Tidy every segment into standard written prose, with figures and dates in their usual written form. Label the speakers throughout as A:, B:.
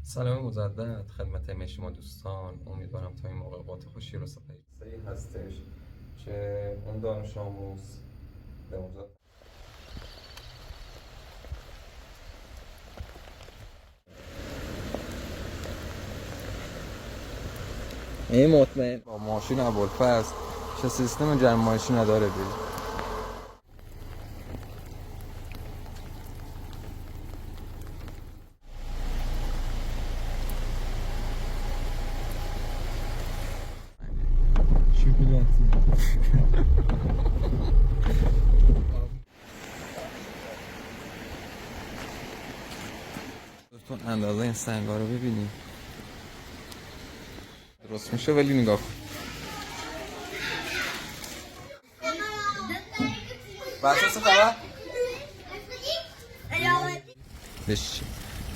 A: سلام مجدد خدمت شما دوستان. امیدوارم تا این موقع اوقات خوشی رو سپید سعی هستش که اون دانش آموز به موضوع این مطمئن با ماشین ابوالفضل چه سیستم جمع ماشین نداره دید.
B: شکلاتی
A: دوستان اندازه این سنگا رو ببینیم درست میشه ولی نگاه کن بچه چه خبر؟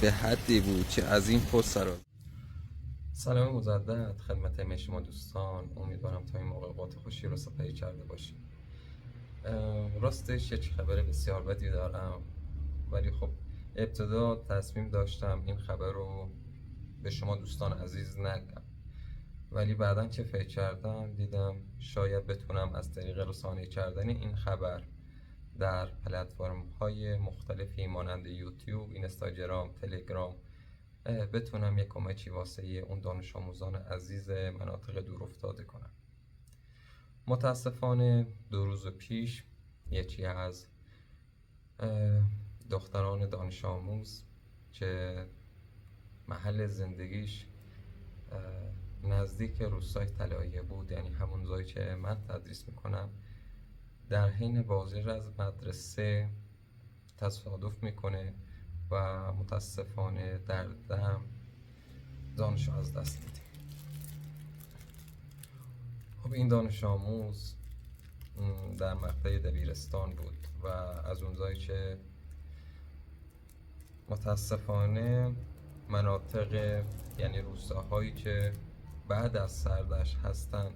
A: به حدی بود که از این پست سلام مجدد خدمت شما دوستان. امیدوارم تا این موقع اوقات خوشی رو سپری کرده باشید. راستش یک خبر بسیار بدی دارم، ولی خب ابتدا تصمیم داشتم این خبر رو به شما دوستان عزیز نگم، ولی بعداً که فکر کردم دیدم شاید بتونم از طریق رسانه‌ای کردن این خبر در پلتفرم های مختلفی مانند یوتیوب، اینستاگرام، تلگرام بتونم یک کمکی واسه اون دانش آموزان عزیز مناطق دور افتاده کنم. متاسفانه 2 روز پیش یکی از دختران دانش آموز که محل زندگیش نزدیک روستای طلایه بود، یعنی همون جایی که من تدریس میکنم، در حین بازی از مدرسه تصادف میکنه و متاسفانه در دم جانشو از دست میده. خب این دانش آموز در مقطع دبیرستان بود و از اونجایی که متاسفانه مناطق، یعنی روستاهایی که بعد از سردش هستن،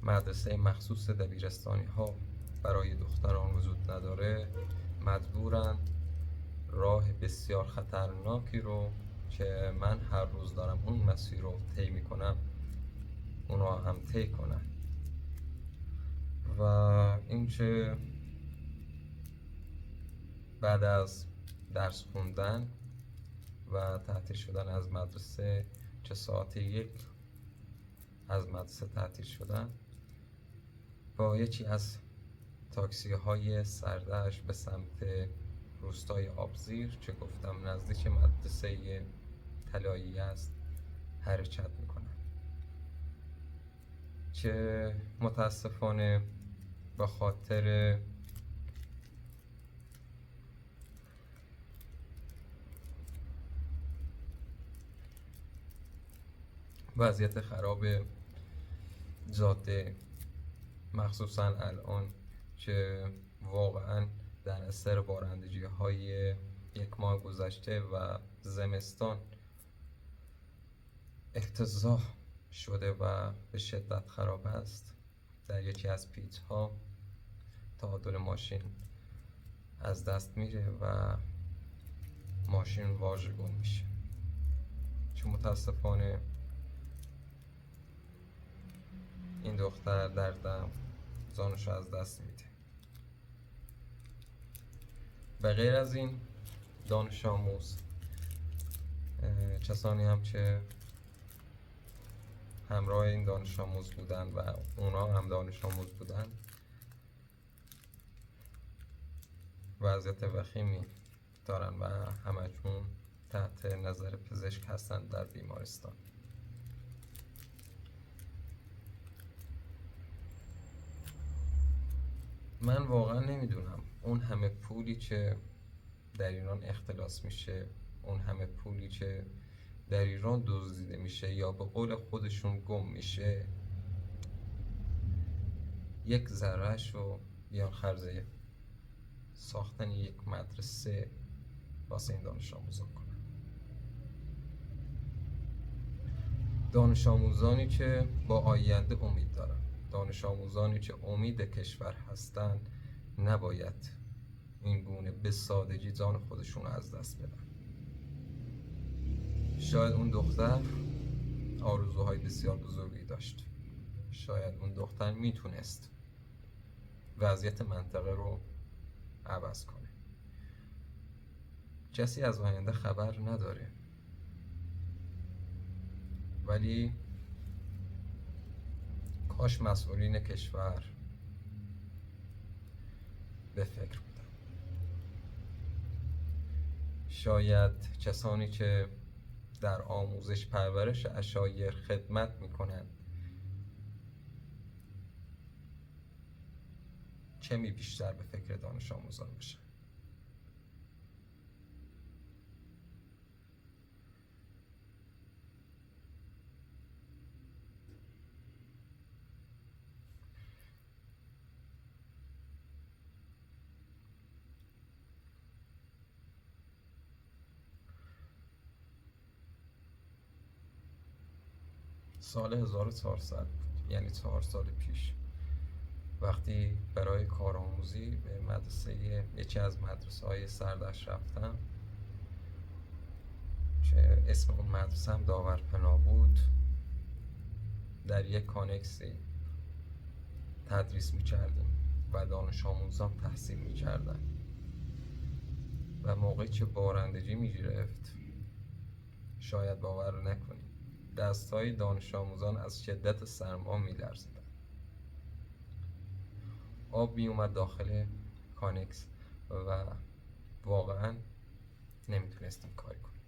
A: مدرسه مخصوص دبیرستانی ها برای دختران وجود نداره، مجبورن راه بسیار خطرناکی رو که من هر روز دارم اون مسیر رو طی میکنم اونا هم طی کنن. و اینکه بعد از درس خوندن و تعطیل شدن از مدرسه، چه ساعت 1 از مدرسه تعطیل شدن، با یکی از تاکسی های سردش به سمت روستای آبزیر که گفتم نزدیک مدرسه طلایی است حرکت میکنن، که متاسفانه به خاطر وضعیت خراب جاده، مخصوصا الان که واقعا در اثر بارندگی های 1 ماه گذشته و زمستان افتضاح شده و به شدت خراب است، در یکی از پیچ ها تعادل ماشین از دست میره و ماشین واژگون میشه، چون متاسفانه این دختر در دم جانشو از دست میده. به غیر از این دانش آموز، کسانی هم که همراه این دانش آموز بودن و اونا هم دانش آموز بودن، وضعیت وخیمی دارن و همشون تحت نظر پزشک هستن در بیمارستان. من واقعا نمیدونم اون همه پولی که در ایران اختلاس میشه، اون همه پولی که در ایران دزدیده میشه یا به قول خودشون گم میشه، یک ذره‌اش رو بیان خرج ساختن یک مدرسه واسه این دانش آموزان کنن. دانش آموزانی که با آینده امید دارن، دانش آموزانی که امید کشور هستن، نباید این گونه به سادگی جان خودشون رو از دست بدن. شاید اون دختر آرزوهای بسیار بزرگی داشت. شاید اون دختر میتونست وضعیت منطقه رو عوض کنه. کسی از آینده خبر نداره، ولی کاش مسئولین کشور به فکر بودن. شاید کسانی که در آموزش پرورش عشایر خدمت میکنند کمی بیشتر به فکر دانش آموزان باشن. سال 1400 بود، یعنی 4 سال پیش، وقتی برای کارآموزی به یکی از مدرسه های سردشت رفتم که اسم اون مدرسه هم داورپنا بود، در یک کانکسی تدریس می‌کردیم و دانش آموزان تحصیل می‌کردن و موقعی که بارندگی می‌گرفت، شاید باور نکنید، دست‌های دانش آموزان از شدت سرما می‌لرزیدن. آب می‌اومد داخل کانکس و واقعاً نمیتونستیم کاری کنیم.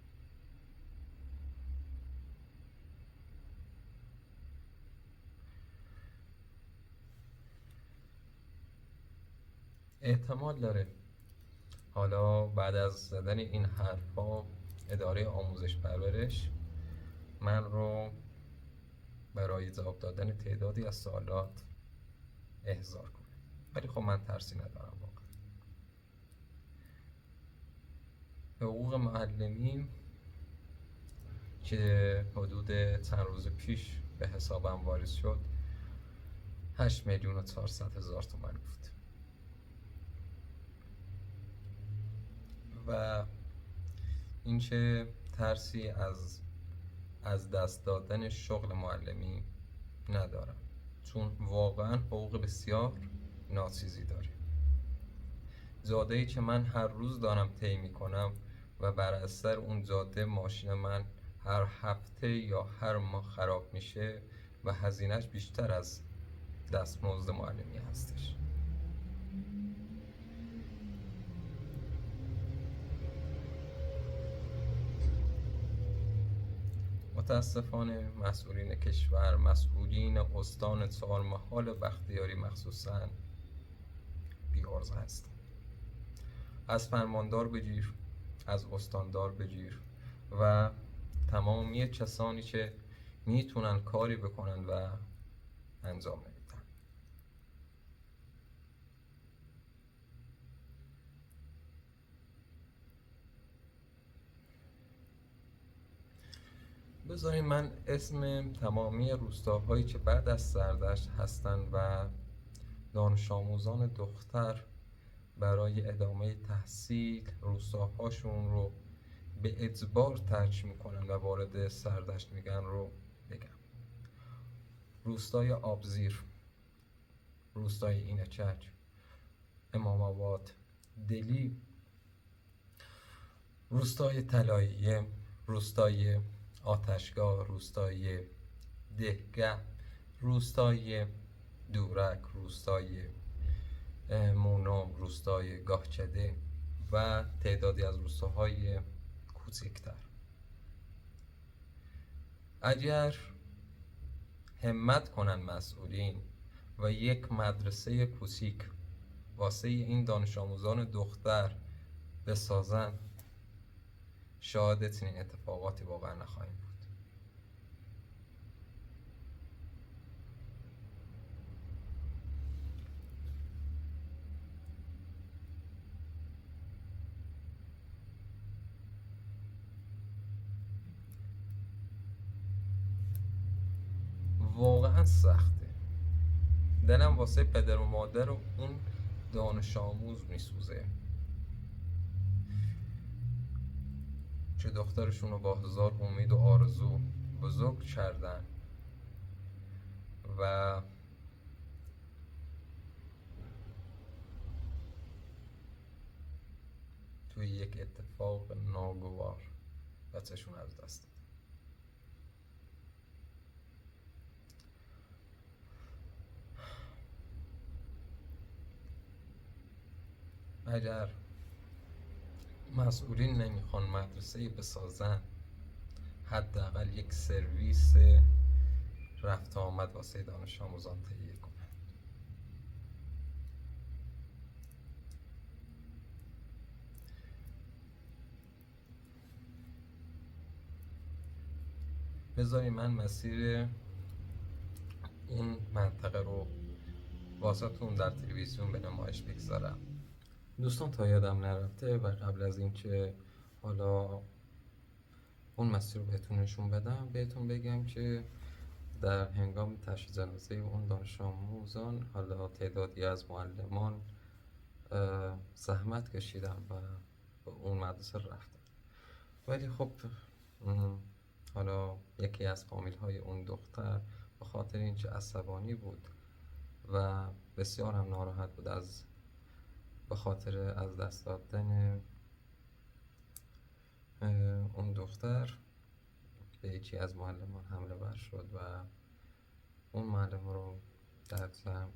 A: احتمال داره حالا بعد از زدن این حرفا اداره آموزش پرورش من رو برای جواب دادن تعدادی از سوالات احضار کنه، ولی خب من ترسی ندارم. واقعا حقوق معلمین که حدود چند روز پیش به حسابم واریز شد 8,400,000 تومان بود و این که ترسی از دست دادن شغل معلمی ندارم، چون واقعا حقوق بسیار ناچیزی داره. جاده‌ای که من هر روز دارم طی می‌کنم و بر اثر اون جاده ماشین من هر هفته یا هر ماه خراب میشه و هزینه‌اش بیشتر از دستمزد معلمی هستش. متاسفانه مسئولین کشور، مسئولین استان چهارمحال بختیاری مخصوصاً بی‌عرضه هستند. از فرماندار بگیر، از استاندار بگیر و تمامی کسانی که میتونن کاری بکنن و انجام نمیدن. بذارین من اسم تمامی روستاهایی که بعد از سردشت هستن و دانش آموزان دختر برای ادامه تحصیل روستاهاشون رو به اجبار ترک میکنن و وارد سردشت میگن رو بگم. روستای آبزیر، روستای اینچک، امام آباد، دلی، روستای طلاییه، روستای آتشگاه، روستای دهگه، روستای دورک، روستای مونم، روستای گاهچده و تعدادی از روستاهای کوچکتر. اگر همت کنن مسئولین و یک مدرسه کوچیک واسه این دانش آموزان دختر بسازن، شاید چنین اتفاقاتی واقعا نخواهیم بود. واقعا سخته. دلم واسه پدر و مادر و اون دانش آموز میسوزه. که دخترشون رو با هزار امید و آرزو بزرگ کردن و توی یک اتفاق ناگوار بچهشون از دست دادن. اگر مسئولین نمیخوان مدرسه بسازن، حداقل یک سرویس رفت آمد واسه دانش آموزان تهیه کنن. بذاری من مسیر این منطقه رو واسهتون در تلویزیون به نمایش بگذارم. دوستان تا یادم نرفته و قبل از اینکه حالا اون مسیر رو بهتون نشون بدم، بهتون بگم که در هنگام تشییع جنازه اون دانش آموزان حالا تعدادی از معلمان زحمت کشیدن و به اون مدرسه رفتن، ولی خب حالا یکی از فامیل های اون دختر به خاطر اینکه عصبانی بود و بسیار هم ناراحت بود به خاطر از دست دادن اون دختر، به یکی از معلمان حمله ور شد و اون معلم رو در جمع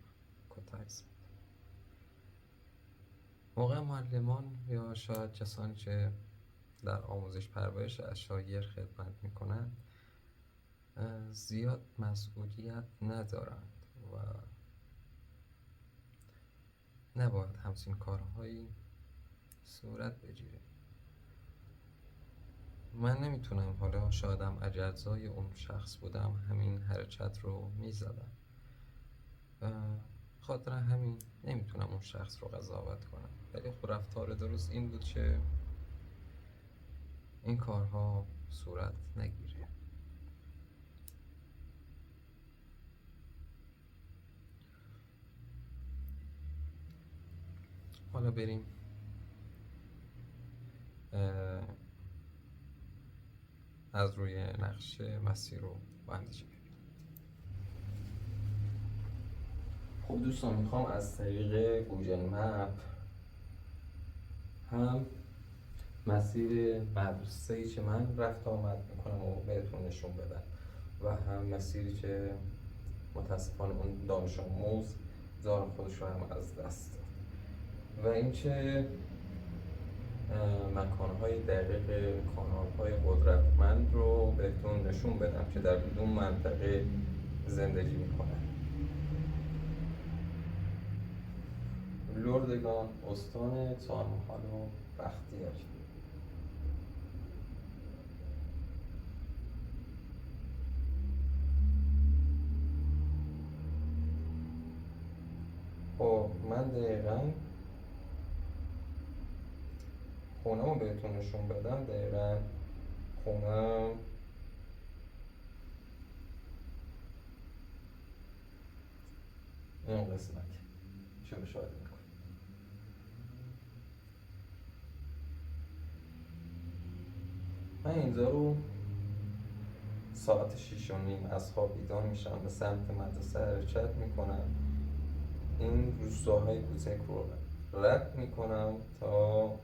A: کتک زد. موقع معلمان یا شاید کسانی که در آموزش پرورش از شاگرد خدمت میکنند زیاد مسئولیت ندارند و نباید همچین کارهایی صورت بگیره. من نمیتونم، حالا شایدم اجزای اون شخص بودم، همین حرکت رو میزدم، خاطر همین نمیتونم اون شخص رو قضاوت کنم، ولی خب رفتار درست این بود که این کارها صورت نگیره. حالا بریم از روی نقشه مسیر رو بندش کنیم. خب دوستان، میخوام از طریق گوگل مپ هم مسیر مدرسه‌ای که من رفت آمد میکنم و بهتون نشون بدم و هم مسیری که متاسفانه اون دانش آموز جان خودش رو هم از دست داد و اینکه مکانهای دقیق کانالهای قدرتمند رو بهتون نشون بدم که در اون منطقه زندگی میکنن. لردگان، استان چهارمحال و بختیار. خب من دقیقا خونه رو بهتون نشون بدم. دقیقا خونه این قسمت چه مشاهده میکنم. من اینجا رو ساعت 6:30 از خواب بیدار میشم، به سمت مدرسه حرکت میکنم. این روستاهای کوچک رو رد میکنم تا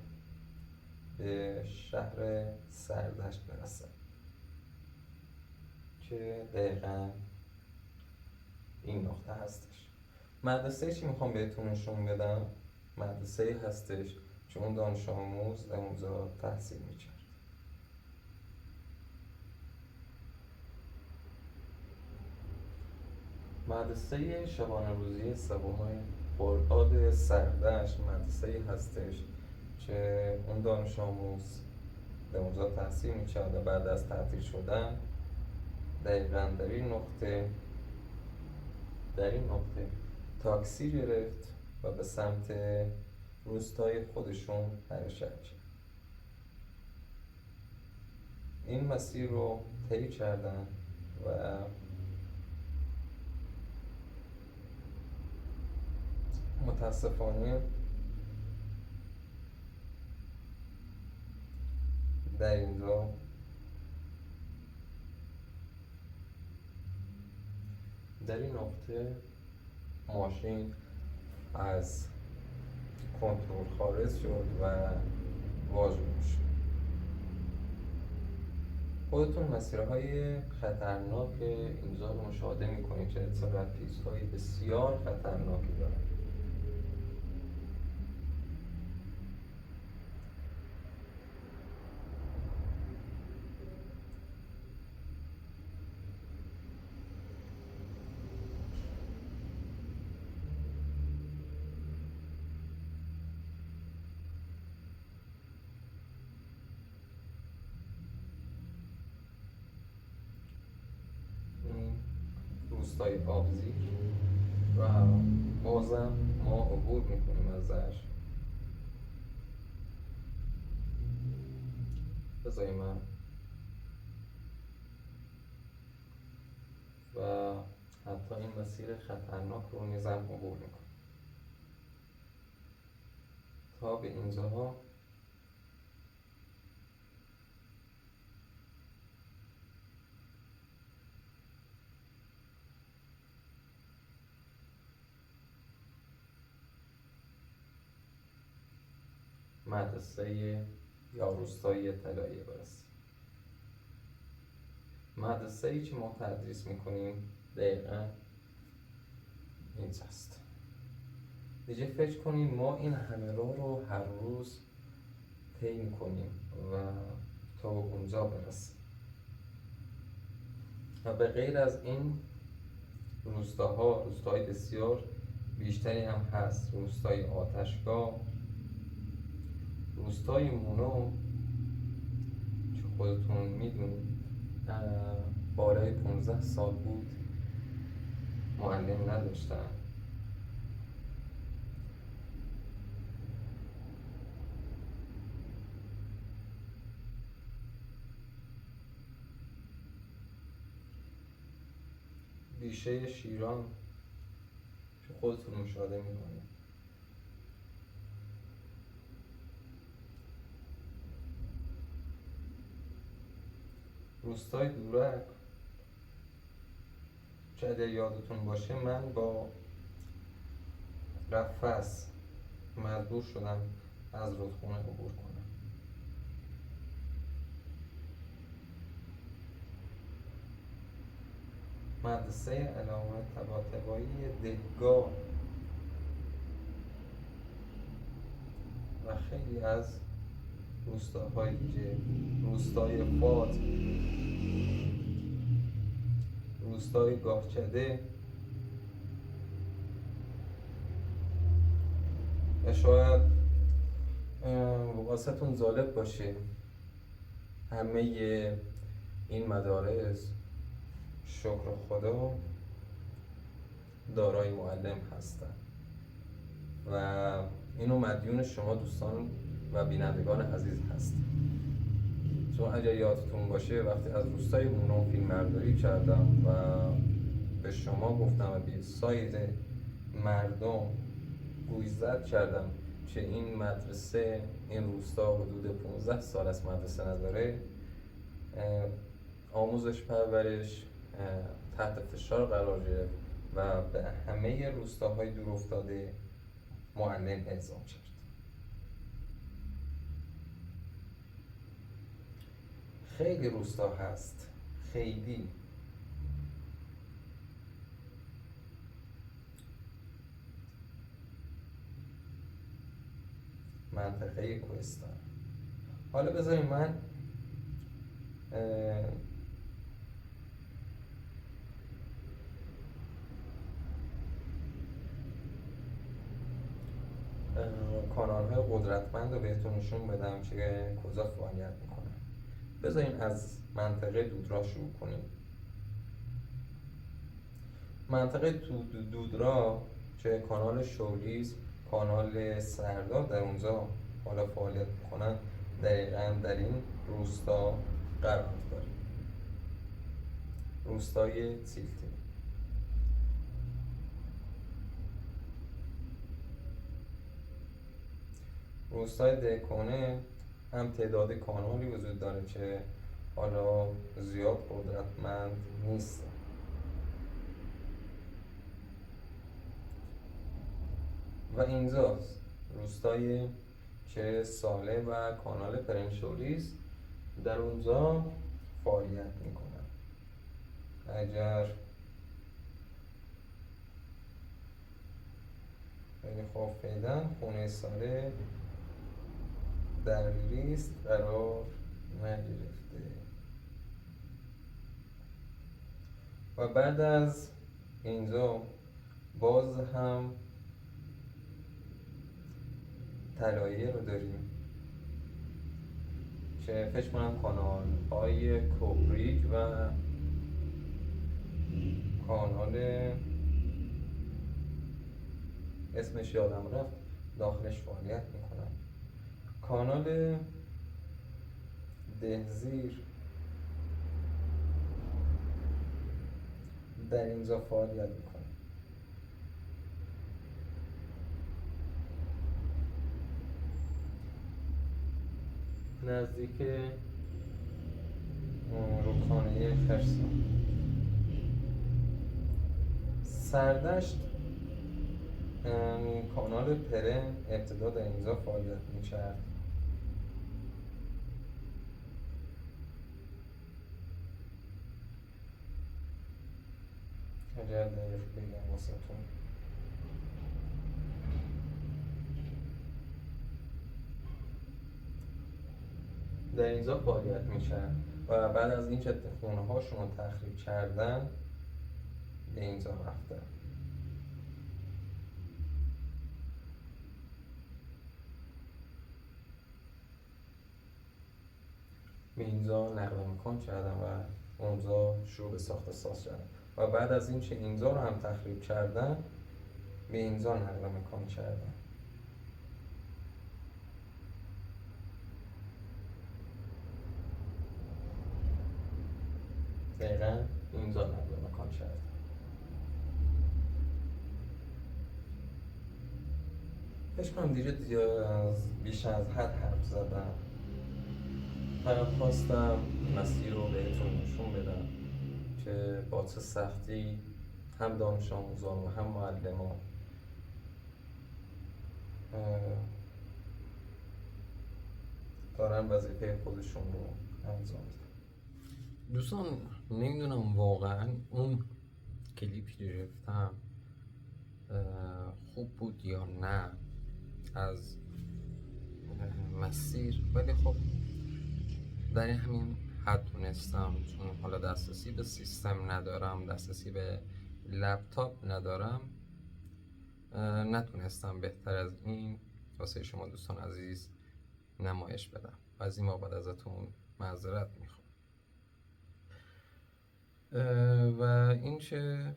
A: به شهر سردشت برسم که دقیقا این نقطه هستش. مدرسه چی میخوام بهتون نشون بدم؟ مدرسه هستش که اون دانش آموز در اونجا تحصیل میکرد. مدرسه شبانه روزی سوم خرداد سردشت مدرسه هستش که اون دانش آموز در اونجا تحصیل میکرد و بعد از تعطیل شدن دقیقاً در این نقطه تاکسی گرفت و به سمت روستای خودشون حرکت کرد. این مسیر رو طی کردن و متاسفانه در اینجا در این نقطه ماشین از کنترل خارج شد و واژگون شد. خودتون مسیرهای خطرناک اینجا رو مشاهده میکنید که سرعت پیچ‌های بسیار خطرناکی دارن. روستای آبزی و بازم ما عبور میکنیم ازش. بذاری من و حتی این مسیر خطرناک رو نیزم عبور میکنم تا به اینجاها. مدرسه یا روستای طلایه برسیم. مدرسه ای که ما تدریس میکنیم دقیقا اینجاست. دیگه فکر کنیم ما این همه رو هر روز طی میکنیم و تا اونجا برسیم. و به غیر از این روستاهای بسیار بیشتری هم هست. روستای آتشگاه، روستای مونو که خودتون میدونید بالای 15 سال بود معلم نداشتن. بیشه شیران که خودتون مشاهده میکنید. روستای دورک که اگر یادتون باشه من با رفس مجبور شدم از رودخونه عبور کنم. مدرسه علامه طباطبایی دهگاه و خیلی از روستاهای دیگه، روستای فات، روستای گاهچده. و شاید واسهتون جالب باشه همه این مدارس شکر خدا دارای معلم هستن و اینو مدیون شما دوستان و بینندگان عزیز هستم. چون اگر یادتون باشه وقتی از روستای مونو فیلم برداری کردم و به شما گفتم به سایر مردم گوشزد کردم که این مدرسه، این روستا حدود 15 سال از مدرسه نداره، آموزش پرورش تحت فشار قرار گرفت و به همه روستاهای دور افتاده معلم اعزام کرد. خیلی روستا هست، خیلی. منطقه کوهستان. حالا بذارید من کانال های قدرتمند رو بهتون نشون بدم که کجا فعالیت میکنن. بذاریم از منطقه دودرا شروع کنیم. منطقه دودرا که کانال شولیز، کانال سردار در اونجا حالا فعالیت میکنن، دقیقا در این روستا قرار داره. روستای سیلتی. روستای دهکونه هم تعداد کانالی وجود داره که حالا زیاد قدرتمند نیست و اینجاست روستایی که ساله و کانال پرنشوریس در اونجا فعالیت میکنن. اگر خیلی خوب فعلا خونه ساله در لیست قرار نگرفته و بعد از اینجا باز هم طلایه رو داریم که فکر کنم کانال های کوپریک و کانال اسمش یادم رفت داخلش فعالیت میکنن. کانال دهزیر در اینجا فعالیت میکنه. نزدیک رودخانه خرسان. سردشت کانال پرن ابتدا در اینجا فعالیت میکرد. اگر دقیق بگم واسهتون در اینجا فعالیت میکرد و بعد از اینکه خونه هاشون رو تخریب کردن به اینجا رفتن. به اینجا نقل مکان کردن و اونجا شروع به ساخت ساز کردن و بعد از اینکه اینجا رو هم تخریب کردن به اینجا نقل مکان کردن. دقیقا اینجا نقل مکان کردن. فکر کنم دیگه بیش از حد حرف زدم. فقط خواستم مسیر رو بهتون نشون بدم که با چه سختی هم دانش آموزان و هم معلمان دارن وظیفه خودشون رو انجام میدن. دوستان نمیدونم واقعا اون کلیپی که گرفتم خوب بود یا نه از مسیر، ولی خب در همین حد تونستم، چون حالا دسترسی به سیستم ندارم، دسترسی به لپتاپ ندارم، نتونستم بهتر از این واسه شما دوستان عزیز نمایش بدم و از این بابت ازتون معذرت میخوام. و این که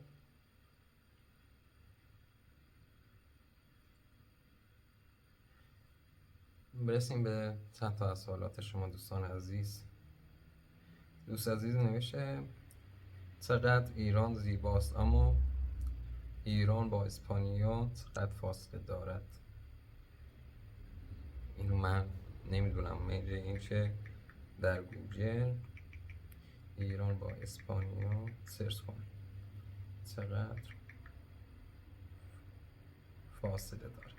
A: برسیم به چند تا از سوالات شما دوستان عزیز. دوست عزیز نوشته چقدر ایران زیباست، اما ایران با اسپانیا چقدر فاصله دارد؟ اینو من نمیدونم. میگه این که در گوگل ایران با اسپانیا سرچ کنم چقدر فاصله دارد.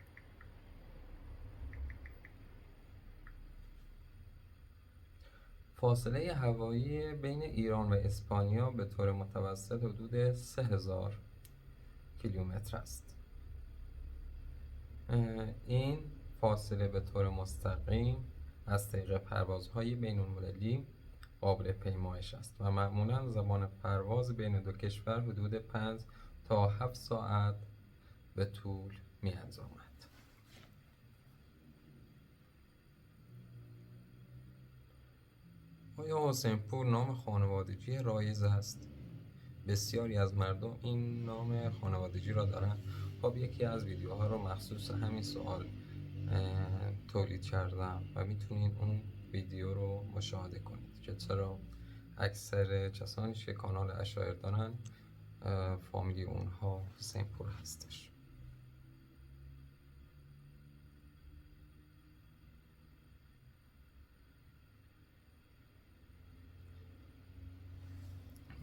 A: فاصله هوایی بین ایران و اسپانیا به طور متوسط حدود 3000 کیلومتر است. این فاصله به طور مستقیم از طریق پروازهای بین‌المللی قابل پیمایش است و معمولا زمان پرواز بین دو کشور حدود 5 تا 7 ساعت به طول می‌انجامد. آیا حسین‌پور نام خانوادگی رایج است؟ بسیاری از مردم این نام خانوادگی را دارند. خب یکی از ویدیوها رو مخصوص همین سوال تولید کردم و میتونید اون ویدیو رو مشاهده کنید که چرا اکثر کسانی که کانال عشایر دارن فامیلی اونها حسین‌پور هستش.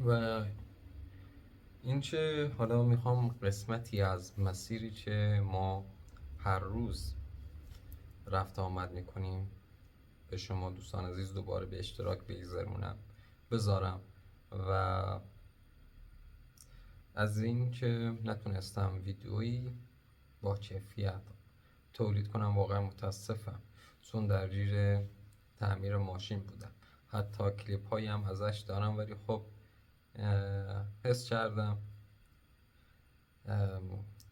A: و این چه حالا میخوام قسمتی از مسیری که ما هر روز رفت آمد میکنیم به شما دوستان عزیز دوباره به اشتراک بذارم و از این که نتونستم ویدئویی با کیفیت تولید کنم واقعا متاسفم، چون درگیر تعمیر ماشین بودم. حتی کلیپ هایی هم ازش دارم، ولی خب حس کردم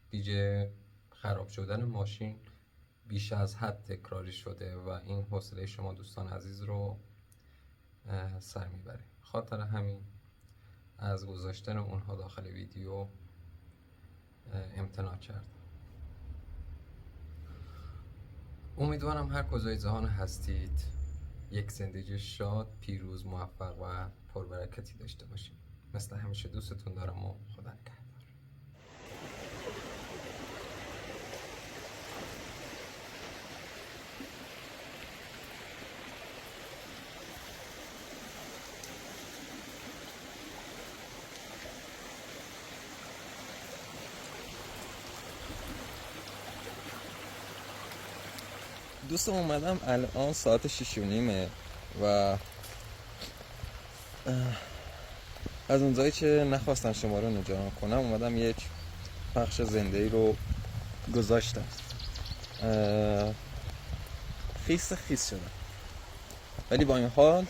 A: دیگه خراب شدن ماشین بیش از حد تکراری شده و این حوصله شما دوستان عزیز رو سر میبره. خاطر همین از گذاشتن اونها داخل ویدیو امتناع کردم. امیدوارم هر کجای جهان هستید یک زندگی شاد، پیروز، موفق و پربرکتی داشته باشید. مثل همیشه دوستتون دارم و خدا نگهدار. دوستم اومدم الان ساعت 6:30 و از اونجایی که نخواستم شما رو نجات کنم اومدم یک پخش زنده ای رو گذاشتم. خیس شدم، ولی با این حال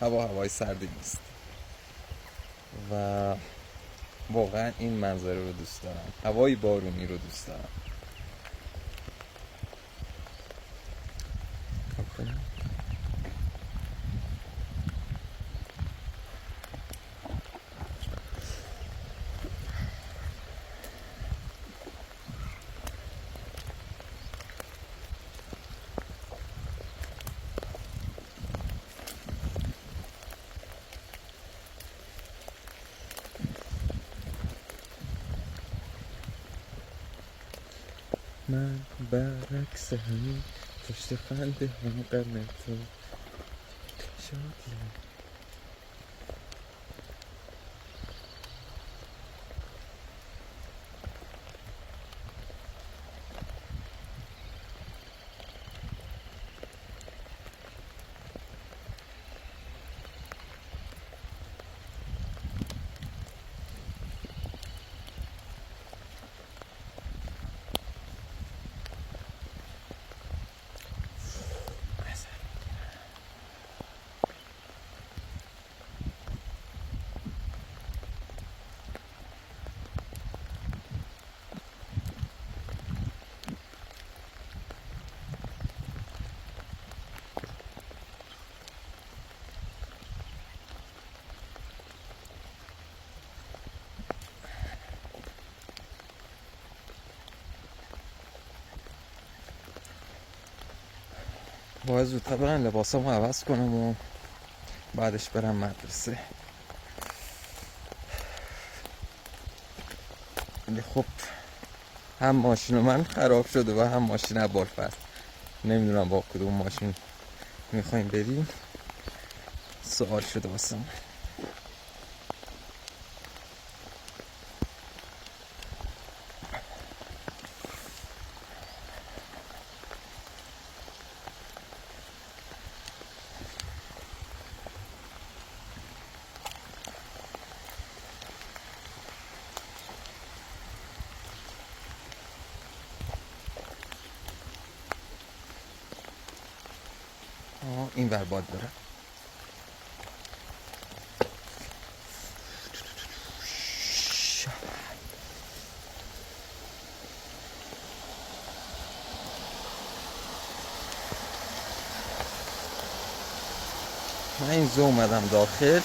A: هوای سردی نیست و واقعا این منظره رو دوست دارم. هوای بارونی رو دوست دارم. من برعکس همین پشت خنده هم قرن تو شادیم. باید زودتر برم لباسامو عوض کنم و بعدش برم مدرسه. ولی خب هم ماشین من خراب شده و هم ماشین ابوالفضل. نمیدونم با کدوم ماشین میخوایم بریم، سوال شده واسم. این ور باد برم. من اینجا اومدم داخل،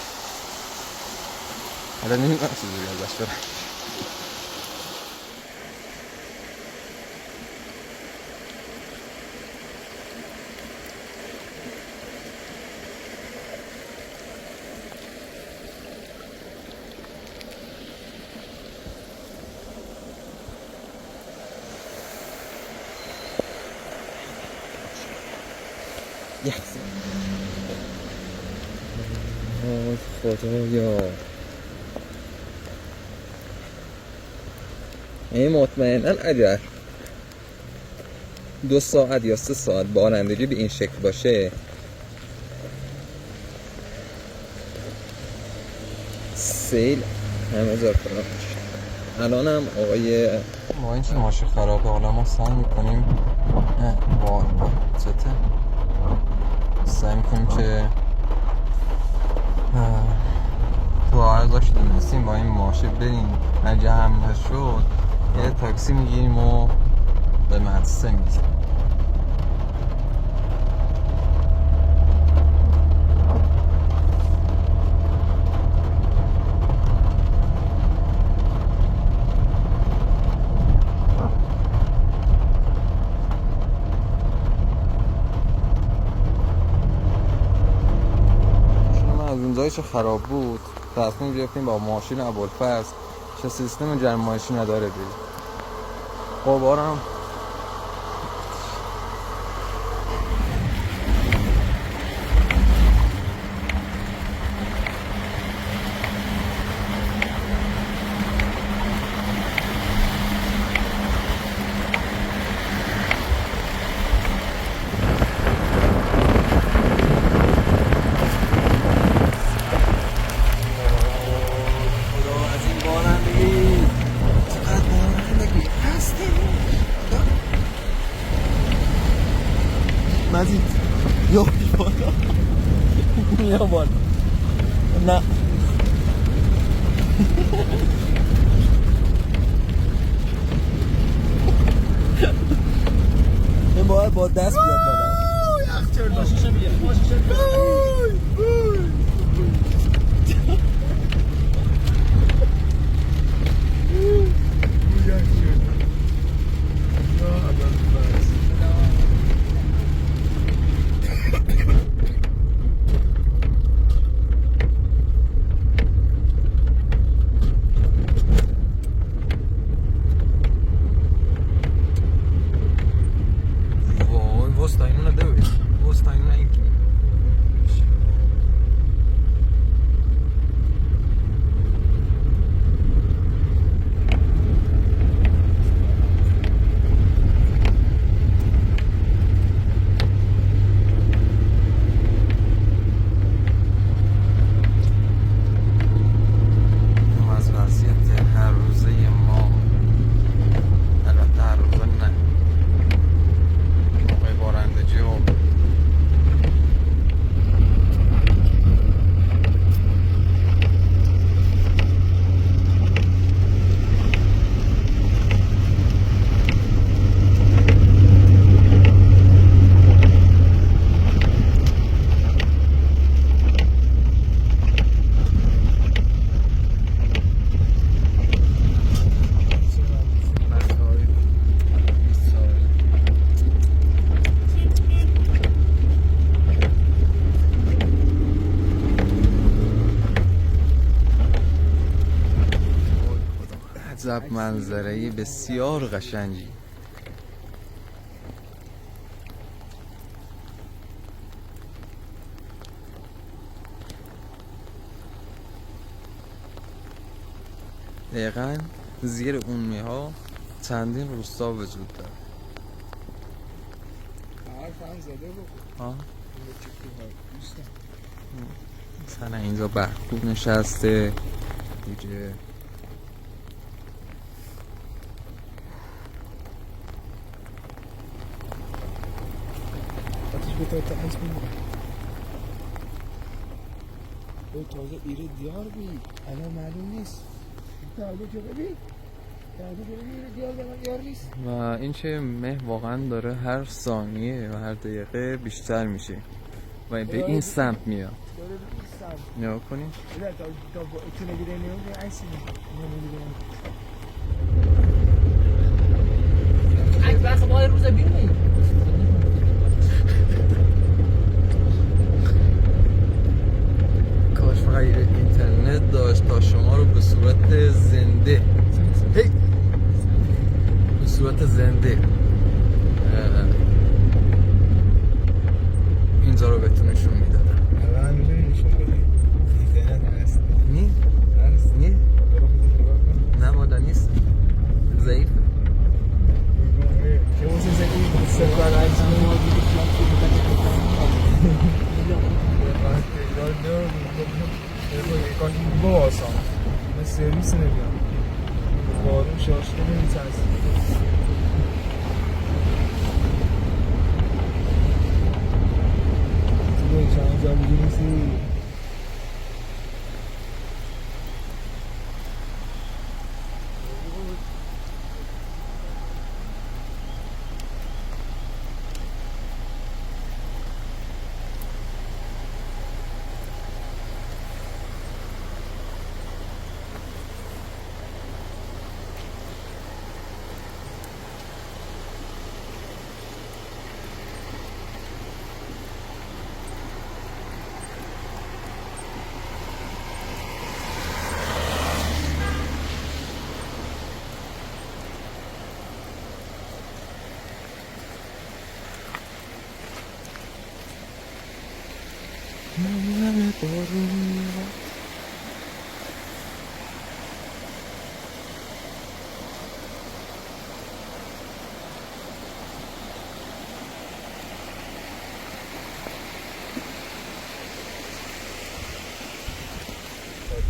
A: حالا نمیدونم چیزی ازش برم. Yes. آی خدایا، این مطمئناً اگر 2 ساعت یا 3 ساعت بارندگی به این شکل باشه، سیل همه جا خراب میشه. الان هم آقای ما این چه ماشین خرابه، حالا ما سعی میکنیم سعی میکنیم که تو عرضاش دونستیم با این ماشین بریم. اگه هم نشد یه تاکسی میگیریم و به مدرسه میزیم. چه خراب بود تصمیم گرفتیم با ماشین ابوالفضل چه سیستم جمع‌آیشی نداره بریم. قبارم مزید یا بالا یا بالا نه این باید با دست بیاد بالا. یخچال ماشیشه بیاد ماشیشه عجب منظره بسیار قشنگی. دقیقاً زیر اون میها چندین روستا وجود داره. مثلا اینجا برخوب نشسته دیگه.
B: تا از او تازه ایره دیار بی الان معلوم نیست. تازه که ببین ایره دیار نیست.
A: و این چه مه واقعا داره هر ثانیه و هر دقیقه بیشتر میشه و به این سمت میاد.
B: داره به این سمت
A: نیا کنیم
B: تا اتونه گیره نیومده عکسی نمیگیره. اگه ما روز بیرونی
A: فقط اینترنت داشت تا شما رو به صورت زنده به صورت زنده اینجا رو بهتون نشون میدادم.
B: الان میدونی نشون بدی سرویس نمیاد بارون شاشته نمیترسه توی چند جا میگی نیستی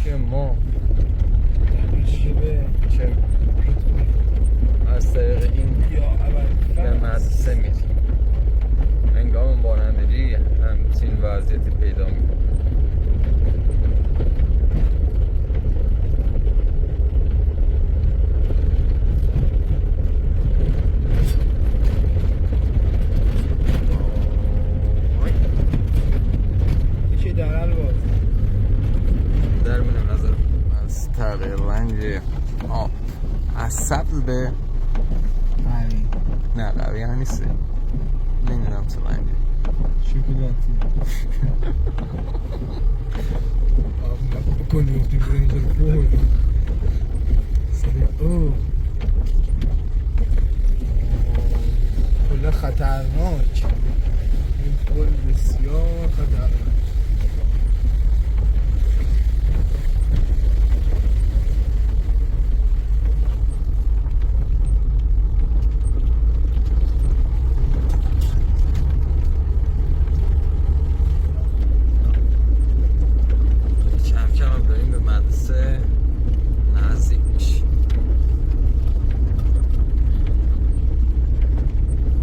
A: که ما
B: شبه
A: که از طریق این
B: یا اول
A: به مدرسه میریم هنگام بارندگی همچین وضعیتی پیدا میکنه
B: چه درل باز
A: در من نظر از تغییر رنگ آب از سبز به نه قوی هم نیسته نمیدونم چه رنگی
B: شکلاتی آب بکنی وقتی برنج رو سری او کلا خطرناک این پل بسیار خطرناک
A: کم کم هم داریم به مدرسه نزدیک میشیم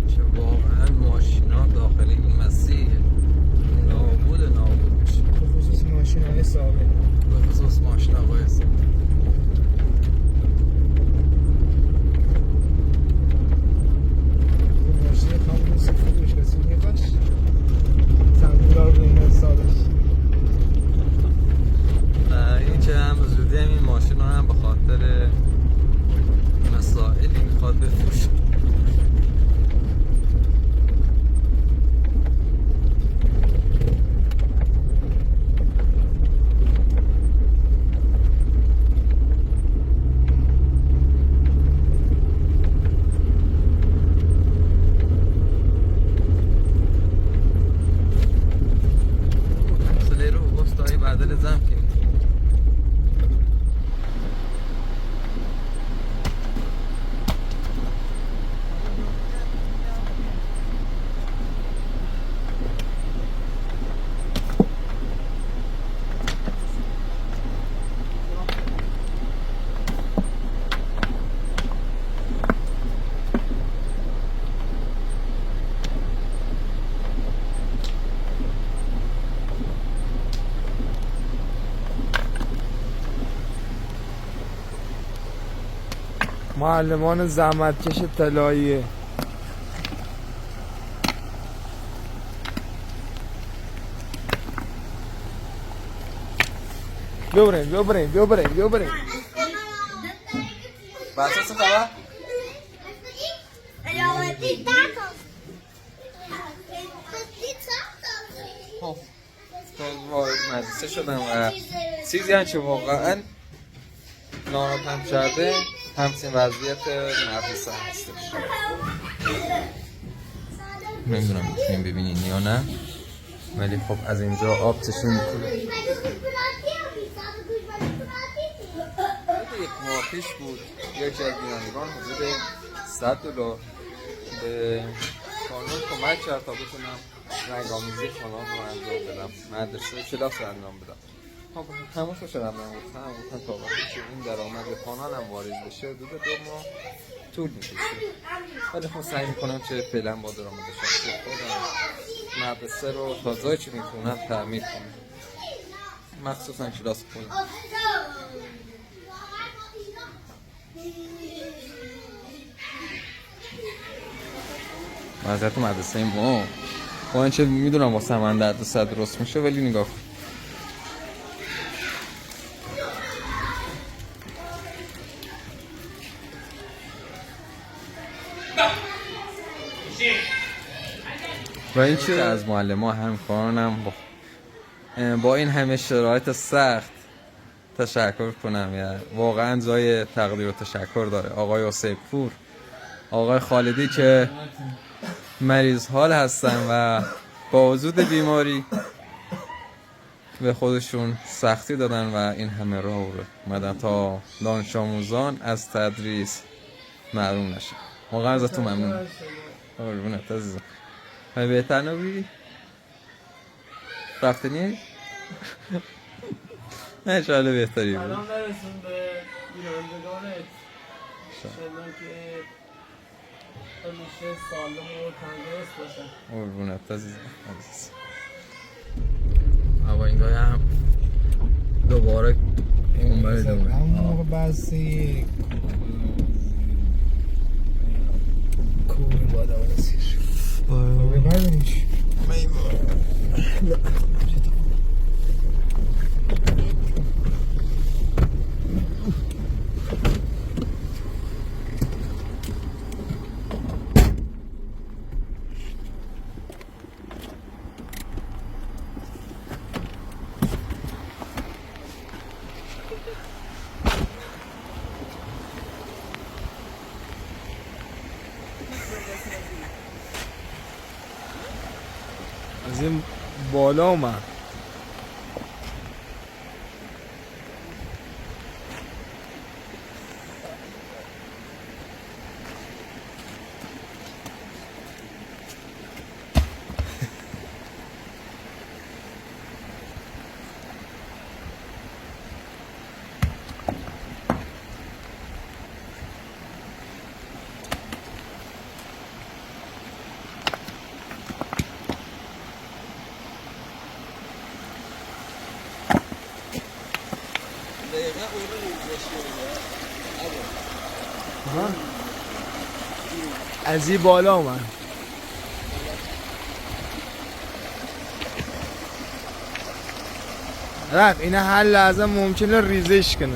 A: که واقعا ماشینا داخل این مسیر نابود میشه
B: به خصوص ماشین های ثابت
A: به خصوص ماشین آقای
B: ماشین خامون سفیدش کسی میخواش سنگولا رو بینه سالش
A: این که هم زودی هم این ماشین رو هم به خاطر مسائلی میخواد بفروشه رو بستایی بدل زم کنیم
B: معلمان زحمتکش طلاییه بیا بریم
A: بچه چه خبر؟ خب وارد مدرسه شدم و چیزی هم که واقعا ناراحتم کرده همچین وضعیت مدرسه هستش نمیدونم میتونیم ببینین یا نه ولی خب از اینجا آب چشون میکنه یک ماه پیش بود یکی از بینندگان حدود $100 به کانون کمک کرد تا بتونم رنگ‌آمیزی کانال رو انجام بدم مدرسه کلاس رو انجام بدم خب همون شدم نگفتم تا وقتی که این درآمد به کانالم وارد بشه حدود 2 ماه طول میکشه، ولی خب سعی میکنم که فعلا با درآمد شخصی خودم مدرسه رو تا جایی که میتونم تعمیر کنم، مخصوصا کلاس خودم. وضعیت مدرسه ما با اینکه میدونم واسه من دردسر درست میشه، ولی نگاه کن و این که از معلم ها همکارانم با این همه شرایط سخت تشکر کنم، یعنی واقعا جای تقدیر و تشکر داره. آقای حسین پور، آقای خالدی که مریض حال هستن و با وجود بیماری به خودشون سختی دادن و این همه راه رو اومدن تا دانش آموزان از تدریس محروم نشن. واقعا ازتون ممنونم. قربونت عزیزم. بهتر نبودی؟ رفتنی؟ نه شاید بهتری بود.
B: سلام برسون به بینندگانت. انشالله که همیشه سالم و تندرست باشن.
A: قربونت عزیزم. اما اینگاه هم دوباره اون برای دوباره
B: همون موقع بسته کوه بادا واسیش ببرنیش از این بالا اومد. از این بالا اومد. رفت اینه هر لحظه ممکنه ریزش کنه.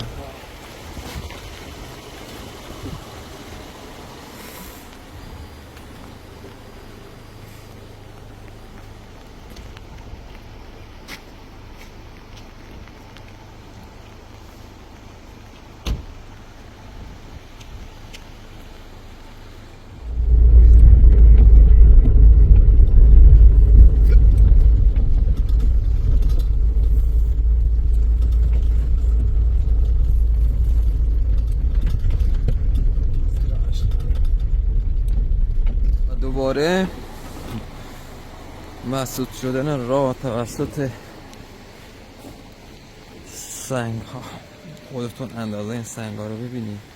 A: دوباره مسدود شدن راه توسط سنگ ها. خودتون اندازه این سنگ ها رو ببینید.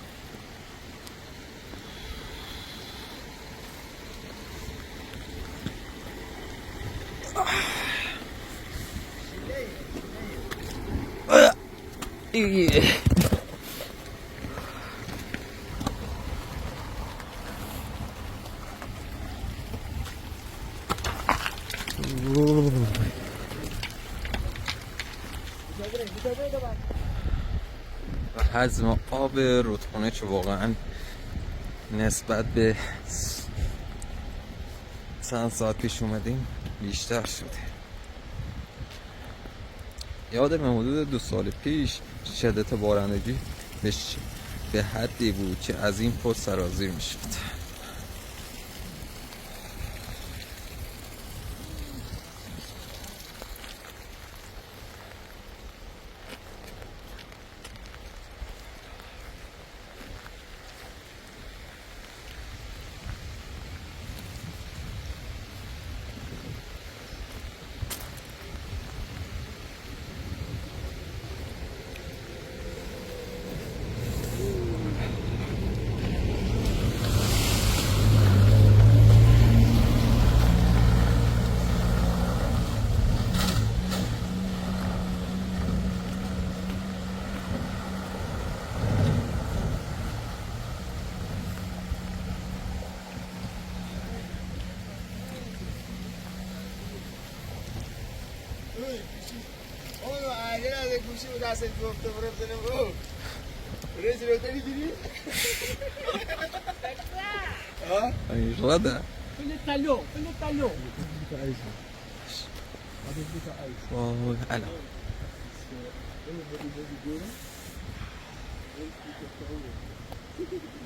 A: و حجم آب رودخانه که واقعا نسبت به چند ساعت پیش اومدیم بیشتر شده. یادم حدود 2 سال پیش شدت بارندگی به حدی بود که از این پل سرازیر می شد.
B: اونو عادل از گوشی به دست گفته برفته نمو رئیس رو تایی دیدی؟ ها؟
A: این رده
C: Pelo talhou, pelo talhou.
B: بتا عیشو عادل بتا عیشو
A: وای الا
B: اونو بدی بدی گورو اونو بتا